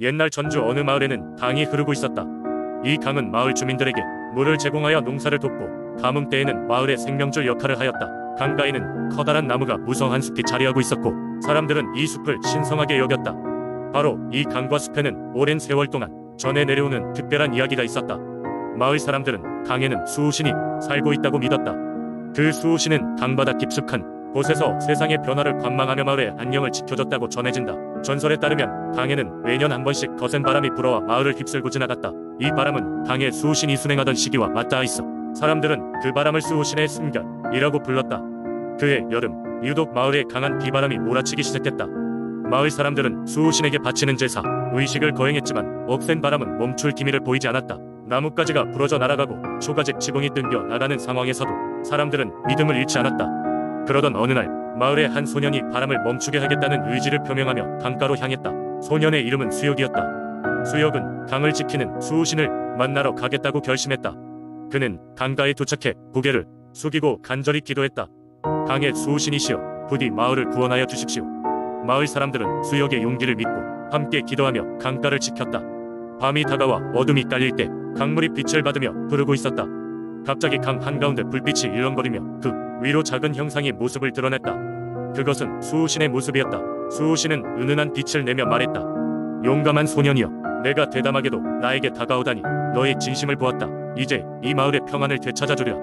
옛날 전주 어느 마을에는 강이 흐르고 있었다. 이 강은 마을 주민들에게 물을 제공하여 농사를 돕고 가뭄 때에는 마을의 생명줄 역할을 하였다. 강가에는 커다란 나무가 무성한 숲이 자리하고 있었고 사람들은 이 숲을 신성하게 여겼다. 바로 이 강과 숲에는 오랜 세월 동안 전해 내려오는 특별한 이야기가 있었다. 마을 사람들은 강에는 수호신이 살고 있다고 믿었다. 그 수호신은 강바다 깊숙한 곳에서 세상의 변화를 관망하며 마을의 안녕을 지켜줬다고 전해진다. 전설에 따르면 강에는 매년 한 번씩 거센 바람이 불어와 마을을 휩쓸고 지나갔다. 이 바람은 강의 수호신이 순행하던 시기와 맞닿아 있어 사람들은 그 바람을 수호신의 숨결이라고 불렀다. 그해 여름, 유독 마을에 강한 비바람이 몰아치기 시작했다. 마을 사람들은 수호신에게 바치는 제사, 의식을 거행했지만 억센 바람은 멈출 기미를 보이지 않았다. 나뭇가지가 부러져 날아가고 초가집 지붕이 뜬겨 나가는 상황에서도 사람들은 믿음을 잃지 않았다. 그러던 어느 날 마을의 한 소년이 바람을 멈추게 하겠다는 의지를 표명하며 강가로 향했다. 소년의 이름은 수혁이었다. 수혁은 강을 지키는 수호신을 만나러 가겠다고 결심했다. 그는 강가에 도착해 고개를 숙이고 간절히 기도했다. 강의 수호신이시여, 부디 마을을 구원하여 주십시오. 마을 사람들은 수혁의 용기를 믿고 함께 기도하며 강가를 지켰다. 밤이 다가와 어둠이 깔릴 때 강물이 빛을 받으며 흐르고 있었다. 갑자기 강 한가운데 불빛이 일렁거리며 그 위로 작은 형상이 모습을 드러냈다. 그것은 수호신의 모습이었다. 수호신은 은은한 빛을 내며 말했다. 용감한 소년이여, 내가 대담하게도 나에게 다가오다니 너의 진심을 보았다. 이제 이 마을의 평안을 되찾아주리라.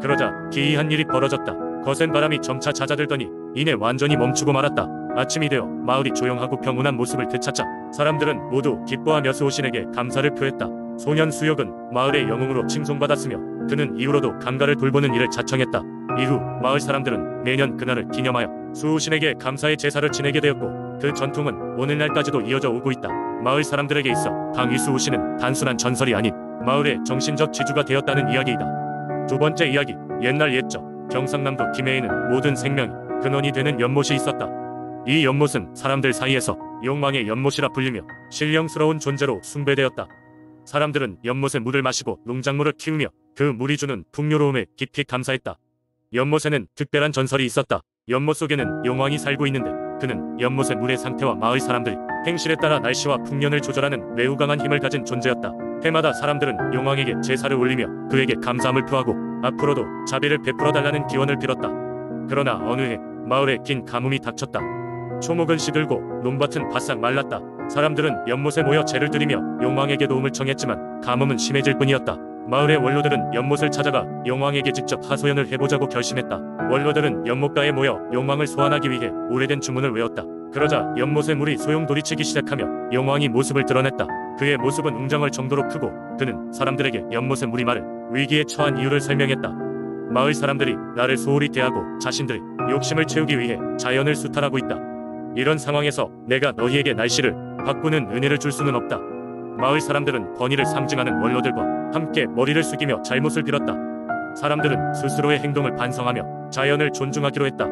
그러자 기이한 일이 벌어졌다. 거센 바람이 점차 잦아들더니 이내 완전히 멈추고 말았다. 아침이 되어 마을이 조용하고 평온한 모습을 되찾자 사람들은 모두 기뻐하며 수호신에게 감사를 표했다. 소년 수혁은 마을의 영웅으로 칭송받았으며 그는 이후로도 강가를 돌보는 일을 자청했다. 이후 마을 사람들은 매년 그날을 기념하여 수호신에게 감사의 제사를 지내게 되었고 그 전통은 오늘날까지도 이어져 오고 있다. 마을 사람들에게 있어 강의 수호신은 단순한 전설이 아닌 마을의 정신적 지주가 되었다는 이야기이다. 두 번째 이야기, 옛날 옛적 경상남도 김해에는 모든 생명이 근원이 되는 연못이 있었다. 이 연못은 사람들 사이에서 용왕의 연못이라 불리며 신령스러운 존재로 숭배되었다. 사람들은 연못의 물을 마시고 농작물을 키우며 그 물이 주는 풍요로움에 깊이 감사했다. 연못에는 특별한 전설이 있었다. 연못 속에는 용왕이 살고 있는데 그는 연못의 물의 상태와 마을 사람들이 행실에 따라 날씨와 풍년을 조절하는 매우 강한 힘을 가진 존재였다. 해마다 사람들은 용왕에게 제사를 올리며 그에게 감사함을 표하고 앞으로도 자비를 베풀어달라는 기원을 빌었다. 그러나 어느 해 마을에 긴 가뭄이 닥쳤다. 초목은 시들고 논밭은 바싹 말랐다. 사람들은 연못에 모여 제를 드리며 용왕에게 도움을 청했지만 가뭄은 심해질 뿐이었다. 마을의 원로들은 연못을 찾아가 용왕에게 직접 하소연을 해보자고 결심했다. 원로들은 연못가에 모여 용왕을 소환하기 위해 오래된 주문을 외웠다. 그러자 연못의 물이 소용돌이치기 시작하며 용왕이 모습을 드러냈다. 그의 모습은 웅장할 정도로 크고 그는 사람들에게 연못의 물이 마를 위기에 처한 이유를 설명했다. 마을 사람들이 나를 소홀히 대하고 자신들의 욕심을 채우기 위해 자연을 수탈하고 있다. 이런 상황에서 내가 너희에게 날씨를 바꾸는 은혜를 줄 수는 없다. 마을 사람들은 권위를 상징하는 원로들과 함께 머리를 숙이며 잘못을 빌었다. 사람들은 스스로의 행동을 반성하며 자연을 존중하기로 했다.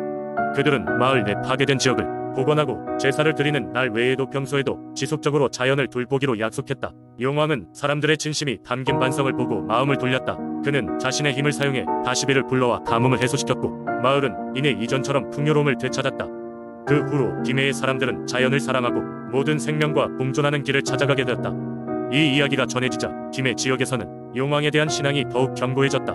그들은 마을 내 파괴된 지역을 복원하고 제사를 드리는 날 외에도 평소에도 지속적으로 자연을 돌보기로 약속했다. 용왕은 사람들의 진심이 담긴 반성을 보고 마음을 돌렸다. 그는 자신의 힘을 사용해 다시비를 불러와 가뭄을 해소시켰고 마을은 이내 이전처럼 풍요로움을 되찾았다. 그 후로 김해의 사람들은 자연을 사랑하고 모든 생명과 공존하는 길을 찾아가게 되었다. 이 이야기가 전해지자 김해 지역에서는 용왕에 대한 신앙이 더욱 견고해졌다.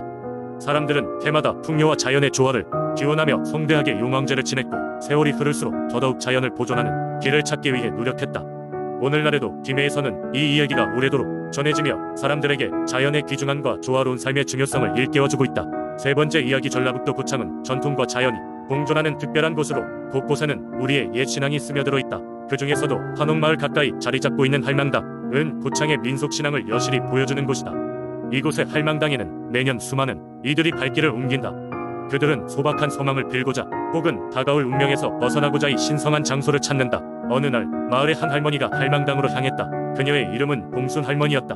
사람들은 해마다 풍요와 자연의 조화를 기원하며 성대하게 용왕제를 지냈고 세월이 흐를수록 더더욱 자연을 보존하는 길을 찾기 위해 노력했다. 오늘날에도 김해에서는 이 이야기가 오래도록 전해지며 사람들에게 자연의 귀중함과 조화로운 삶의 중요성을 일깨워주고 있다. 세 번째 이야기, 전라북도 고창은 전통과 자연이 공존하는 특별한 곳으로 곳곳에는 우리의 옛 신앙이 스며들어 있다. 그 중에서도 한옥마을 가까이 자리 잡고 있는 할망당은 고창의 민속신앙을 여실히 보여주는 곳이다. 이곳의 할망당에는 매년 수많은 이들이 발길을 옮긴다. 그들은 소박한 소망을 빌고자 혹은 다가올 운명에서 벗어나고자 이 신성한 장소를 찾는다. 어느 날 마을의 한 할머니가 할망당으로 향했다. 그녀의 이름은 봉순 할머니였다.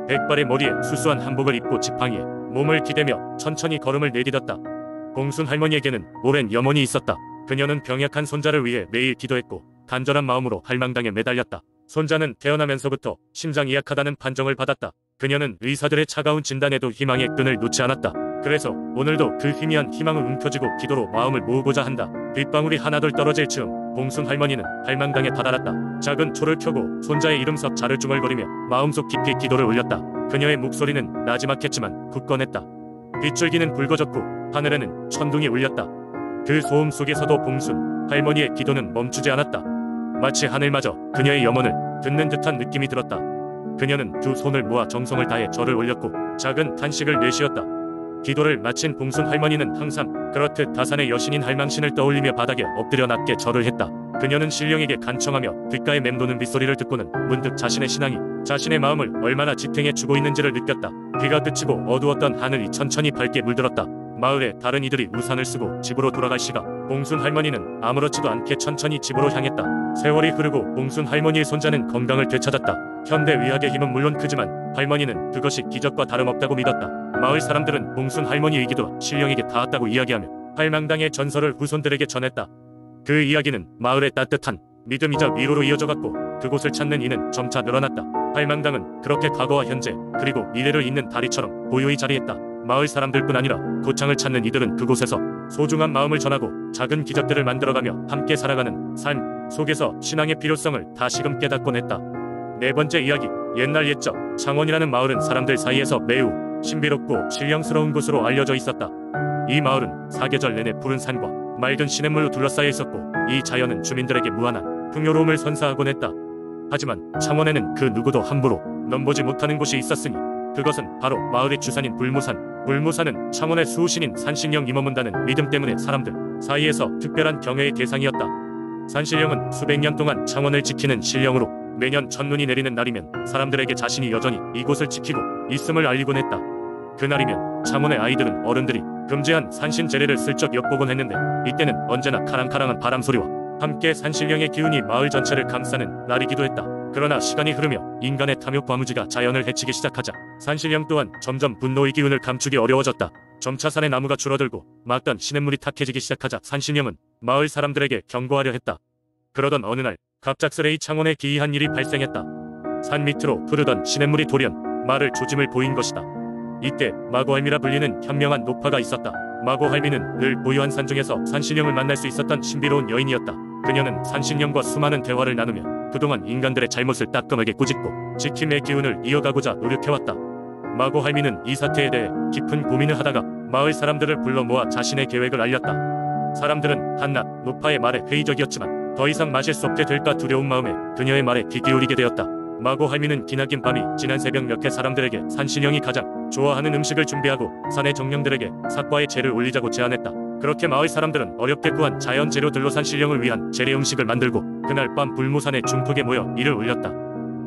백발의 머리에 수수한 한복을 입고 지팡이에 몸을 기대며 천천히 걸음을 내디뎠다. 봉순 할머니에게는 오랜 염원이 있었다. 그녀는 병약한 손자를 위해 매일 기도했고 간절한 마음으로 할망당에 매달렸다. 손자는 태어나면서부터 심장이 약하다는 판정을 받았다. 그녀는 의사들의 차가운 진단에도 희망의 끈을 놓지 않았다. 그래서 오늘도 그 희미한 희망을 움켜쥐고 기도로 마음을 모으고자 한다. 빗방울이 하나둘 떨어질 즈음 봉순 할머니는 팔망당에 다다랐다. 작은 초를 켜고 손자의 이름 석 자를 중얼거리며 마음속 깊이 기도를 올렸다. 그녀의 목소리는 나지막했지만 굳건했다. 빗줄기는 굵어졌고 하늘에는 천둥이 울렸다. 그 소음 속에서도 봉순 할머니의 기도는 멈추지 않았다. 마치 하늘마저 그녀의 염원을 듣는 듯한 느낌이 들었다. 그녀는 두 손을 모아 정성을 다해 절을 올렸고 작은 탄식을 내쉬었다. 기도를 마친 봉순 할머니는 항상 그렇듯 다산의 여신인 할망신을 떠올리며 바닥에 엎드려 낮게 절을 했다. 그녀는 신령에게 간청하며 귓가에 맴도는 빗소리를 듣고는 문득 자신의 신앙이 자신의 마음을 얼마나 지탱해 주고 있는지를 느꼈다. 비가 그치고 어두웠던 하늘이 천천히 밝게 물들었다. 마을의 다른 이들이 우산을 쓰고 집으로 돌아갈 시각 봉순 할머니는 아무렇지도 않게 천천히 집으로 향했다. 세월이 흐르고 봉순 할머니의 손자는 건강을 되찾았다. 현대 의학의 힘은 물론 크지만 할머니는 그것이 기적과 다름없다고 믿었다. 마을 사람들은 봉순 할머니의 기도가 신령에게 닿았다고 이야기하며 팔망당의 전설을 후손들에게 전했다. 그 이야기는 마을의 따뜻한 믿음이자 위로로 이어져갔고 그곳을 찾는 이는 점차 늘어났다. 팔망당은 그렇게 과거와 현재 그리고 미래를 잇는 다리처럼 고요히 자리했다. 마을 사람들뿐 아니라 고창을 찾는 이들은 그곳에서 소중한 마음을 전하고 작은 기적들을 만들어가며 함께 살아가는 삶 속에서 신앙의 필요성을 다시금 깨닫곤 했다. 네 번째 이야기. 옛날 옛적 창원이라는 마을은 사람들 사이에서 매우 신비롭고 신령스러운 곳으로 알려져 있었다. 이 마을은 사계절 내내 푸른 산과 맑은 시냇물로 둘러싸여 있었고 이 자연은 주민들에게 무한한 풍요로움을 선사하곤 했다. 하지만 창원에는 그 누구도 함부로 넘보지 못하는 곳이 있었으니 그것은 바로 마을의 주산인 불무산. 불무산은 창원의 수호신인 산신령이 머문다는 믿음 때문에 사람들 사이에서 특별한 경외의 대상이었다. 산신령은 수백 년 동안 창원을 지키는 신령으로 매년 첫눈이 내리는 날이면 사람들에게 자신이 여전히 이곳을 지키고 있음을 알리곤 했다. 그날이면 창원의 아이들은 어른들이 금지한 산신 제례를 슬쩍 엿보곤 했는데 이때는 언제나 카랑카랑한 바람소리와 함께 산신령의 기운이 마을 전체를 감싸는 날이기도 했다. 그러나 시간이 흐르며 인간의 탐욕 과무지가 자연을 해치기 시작하자 산신령 또한 점점 분노의 기운을 감추기 어려워졌다. 점차 산의 나무가 줄어들고 막던 시냇물이 탁해지기 시작하자 산신령은 마을 사람들에게 경고하려 했다. 그러던 어느 날 갑작스레 창원에 기이한 일이 발생했다. 산 밑으로 흐르던 시냇물이 돌연 마을 조짐을 보인 것이다. 이때 마고할미라 불리는 현명한 노파가 있었다. 마고할미는 늘 고요한 산중에서 산신령을 만날 수 있었던 신비로운 여인이었다. 그녀는 산신령과 수많은 대화를 나누며 그동안 인간들의 잘못을 따끔하게 꾸짖고 지킴의 기운을 이어가고자 노력해왔다. 마고할미는 이 사태에 대해 깊은 고민을 하다가 마을 사람들을 불러 모아 자신의 계획을 알렸다. 사람들은 한낱 노파의 말에 회의적이었지만 더 이상 마실 수 없게 될까 두려운 마음에 그녀의 말에 귀 기울이게 되었다. 마고할미는 기나긴 밤이 지난 새벽 몇해 사람들에게 산신령이 가장 좋아하는 음식을 준비하고 산의 정령들에게 삭과의 제를 올리자고 제안했다. 그렇게 마을 사람들은 어렵게 구한 자연 재료들로 산신령을 위한 재래 음식을 만들고 그날 밤 불무산의 중턱에 모여 이를 올렸다.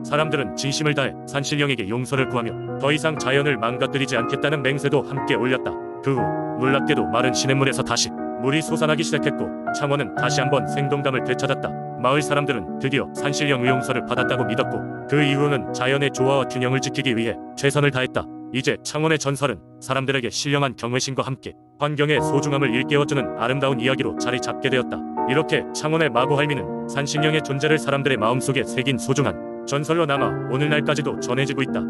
사람들은 진심을 다해 산신령에게 용서를 구하며 더 이상 자연을 망가뜨리지 않겠다는 맹세도 함께 올렸다. 그 후 놀랍게도 마른 시냇물에서 다시 물이 솟아나기 시작했고 창원은 다시 한번 생동감을 되찾았다. 마을 사람들은 드디어 산신령 용서를 받았다고 믿었고 그 이후로는 자연의 조화와 균형을 지키기 위해 최선을 다했다. 이제 창원의 전설은 사람들에게 신령한 경외심과 함께 환경의 소중함을 일깨워주는 아름다운 이야기로 자리 잡게 되었다. 이렇게 창원의 마고할미는 산신령의 존재를 사람들의 마음속에 새긴 소중한 전설로 남아 오늘날까지도 전해지고 있다.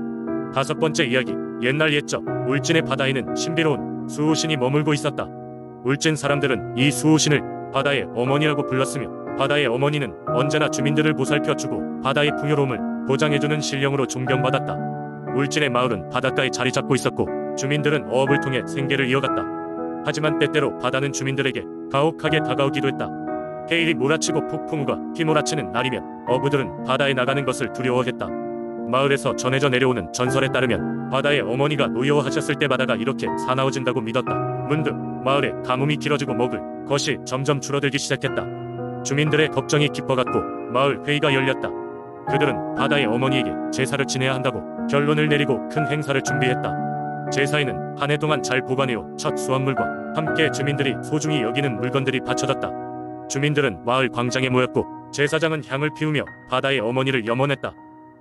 다섯 번째 이야기. 옛날 옛적 울진의 바다에는 신비로운 수호신이 머물고 있었다. 울진 사람들은 이 수호신을 바다의 어머니라고 불렀으며 바다의 어머니는 언제나 주민들을 보살펴주고 바다의 풍요로움을 보장해주는 신령으로 존경받았다. 울진의 마을은 바닷가에 자리 잡고 있었고 주민들은 어업을 통해 생계를 이어갔다. 하지만 때때로 바다는 주민들에게 가혹하게 다가오기도 했다. 해일이 몰아치고 폭풍우가 휘몰아치는 날이면 어부들은 바다에 나가는 것을 두려워했다. 마을에서 전해져 내려오는 전설에 따르면 바다의 어머니가 노여워하셨을 때 바다가 이렇게 사나워진다고 믿었다. 문득 마을에 가뭄이 길어지고 먹을 것이 점점 줄어들기 시작했다. 주민들의 걱정이 깊어갔고 마을 회의가 열렸다. 그들은 바다의 어머니에게 제사를 지내야 한다고 결론을 내리고 큰 행사를 준비했다. 제사에는 한 해 동안 잘 보관해온 첫 수확물과 함께 주민들이 소중히 여기는 물건들이 바쳐졌다. 주민들은 마을 광장에 모였고 제사장은 향을 피우며 바다의 어머니를 염원했다.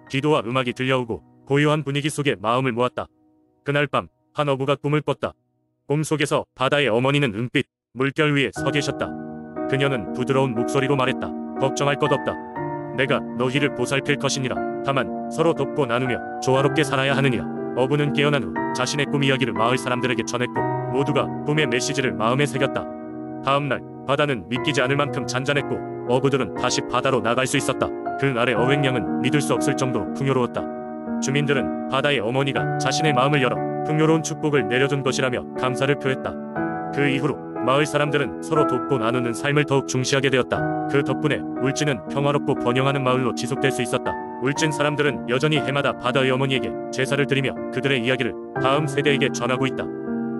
기도와 음악이 들려오고 고요한 분위기 속에 마음을 모았다. 그날 밤 한 어부가 꿈을 꿨다. 꿈 속에서 바다의 어머니는 은빛 물결 위에 서 계셨다. 그녀는 부드러운 목소리로 말했다. 걱정할 것 없다. 내가 너희를 보살필 것이니라. 다만 서로 돕고 나누며 조화롭게 살아야 하느니라. 어부는 깨어난 후 자신의 꿈 이야기를 마을 사람들에게 전했고 모두가 꿈의 메시지를 마음에 새겼다. 다음날 바다는 믿기지 않을 만큼 잔잔했고 어부들은 다시 바다로 나갈 수 있었다. 그날의 어획량은 믿을 수 없을 정도로 풍요로웠다. 주민들은 바다의 어머니가 자신의 마음을 열어 풍요로운 축복을 내려준 것이라며 감사를 표했다. 그 이후로 마을 사람들은 서로 돕고 나누는 삶을 더욱 중시하게 되었다. 그 덕분에 울진은 평화롭고 번영하는 마을로 지속될 수 있었다. 울진 사람들은 여전히 해마다 바다의 어머니에게 제사를 드리며 그들의 이야기를 다음 세대에게 전하고 있다.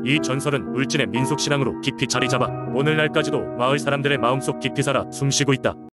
이 전설은 울진의 민속신앙으로 깊이 자리 잡아 오늘날까지도 마을 사람들의 마음속 깊이 살아 숨쉬고 있다.